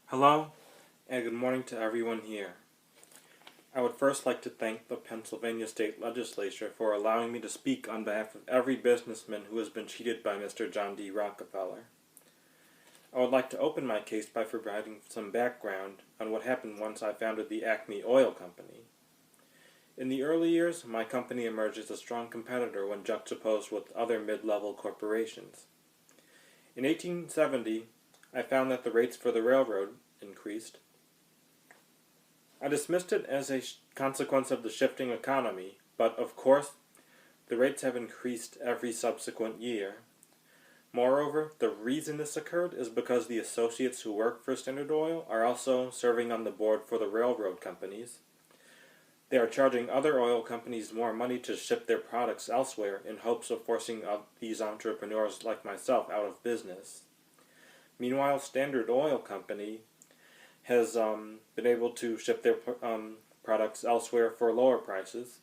Hello, and good morning to everyone here. I would first like to thank the Pennsylvania State Legislature for allowing me to speak on behalf of every businessman who has been cheated by Mr. John D. Rockefeller. I would like to open my case by providing some background on what happened once I founded the Acme Oil Company. In the early years, my company emerged as a strong competitor when juxtaposed with other mid-level corporations. In 1870, I found that the rates for the railroad increased. I dismissed it as a consequence of the shifting economy, but of course, the rates have increased every subsequent year. Moreover, the reason this occurred is because the associates who work for Standard Oil are also serving on the board for the railroad companies. They are charging other oil companies more money to ship their products elsewhere in hopes of forcing these entrepreneurs like myself out of business. Meanwhile, Standard Oil Company has been able to ship their products elsewhere for lower prices.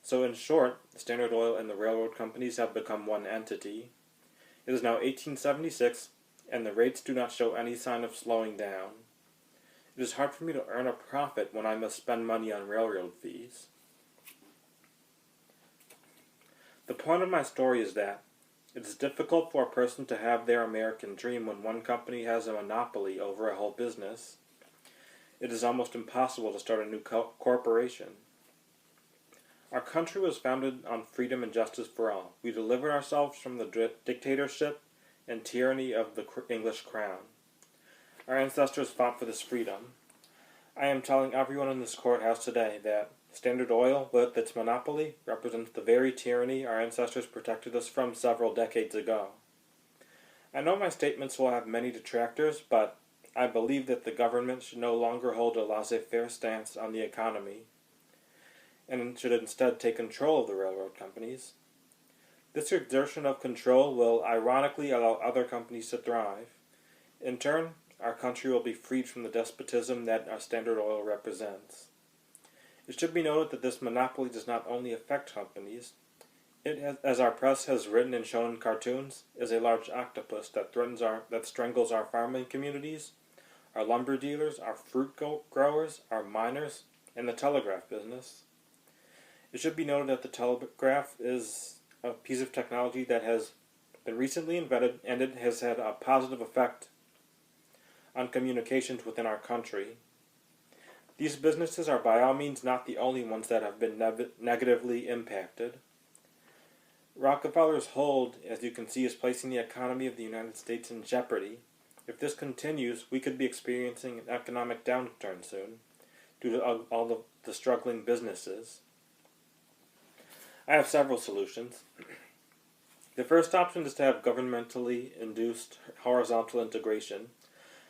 So in short, Standard Oil and the railroad companies have become one entity. It is now 1876, and the rates do not show any sign of slowing down. It is hard for me to earn a profit when I must spend money on railroad fees. The point of my story is that it is difficult for a person to have their American dream when one company has a monopoly over a whole business. It is almost impossible to start a new corporation. Our country was founded on freedom and justice for all. We delivered ourselves from the dictatorship and tyranny of the English crown. Our ancestors fought for this freedom. I am telling everyone in this courthouse today that Standard Oil, with its monopoly, represents the very tyranny our ancestors protected us from several decades ago. I know my statements will have many detractors, but I believe that the government should no longer hold a laissez-faire stance on the economy, and should instead take control of the railroad companies. This exertion of control will ironically allow other companies to thrive. In turn, our country will be freed from the despotism that our Standard Oil represents. It should be noted that this monopoly does not only affect companies. It has, as our press has written and shown in cartoons, is a large octopus that strangles our farming communities, our lumber dealers, our fruit growers, our miners, and the telegraph business. It should be noted that the telegraph is a piece of technology that has been recently invented, and it has had a positive effect on communications within our country. These businesses are by all means not the only ones that have been negatively impacted. Rockefeller's hold, as you can see, is placing the economy of the United States in jeopardy. If this continues, we could be experiencing an economic downturn soon, due to all of the struggling businesses. I have several solutions. The first option is to have governmentally induced horizontal integration.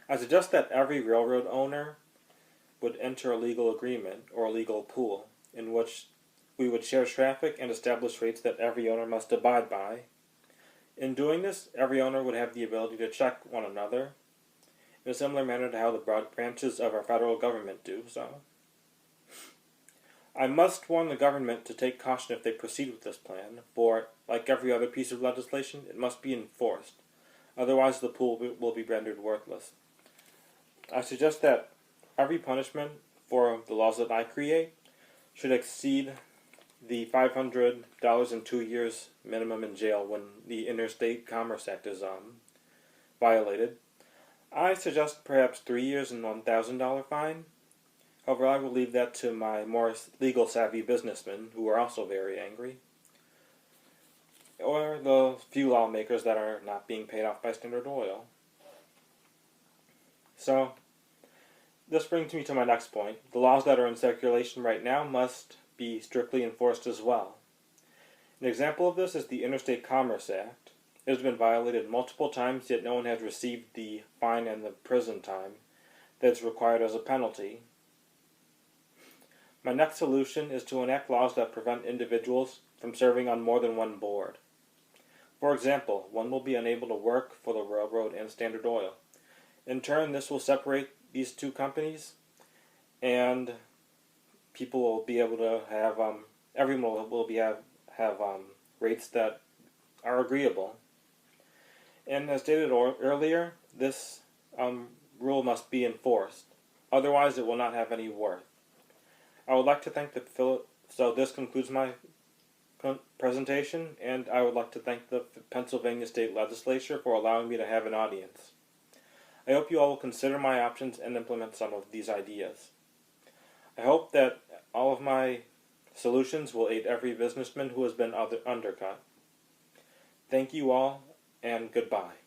I suggest that every railroad owner would enter a legal agreement, or a legal pool, in which we would share traffic and establish rates that every owner must abide by. In doing this, every owner would have the ability to check one another, in a similar manner to how the broad branches of our federal government do so. I must warn the government to take caution if they proceed with this plan, for, like every other piece of legislation, it must be enforced. Otherwise, the pool will be rendered worthless. I suggest that every punishment for the laws that I create should exceed the $500 and 2 years minimum in jail when the Interstate Commerce Act is violated. I suggest perhaps 3 years and $1,000 fine. However, I will leave that to my more legal savvy businessmen, who are also very angry, or the few lawmakers that are not being paid off by Standard Oil. So, this brings me to my next point. The laws that are in circulation right now must be strictly enforced as well. An example of this is the Interstate Commerce Act. It has been violated multiple times, yet no one has received the fine and the prison time that is required as a penalty. My next solution is to enact laws that prevent individuals from serving on more than one board. For example, one will be unable to work for the railroad and Standard Oil. In turn, this will separate these two companies, and people will be able to have everyone will have rates that are agreeable. And as stated earlier, this rule must be enforced. Otherwise, it will not have any worth. I would like to thank so this concludes my presentation, and I would like to thank the Pennsylvania State Legislature for allowing me to have an audience. I hope you all will consider my options and implement some of these ideas. I hope that all of my solutions will aid every businessman who has been undercut. Thank you all, and goodbye.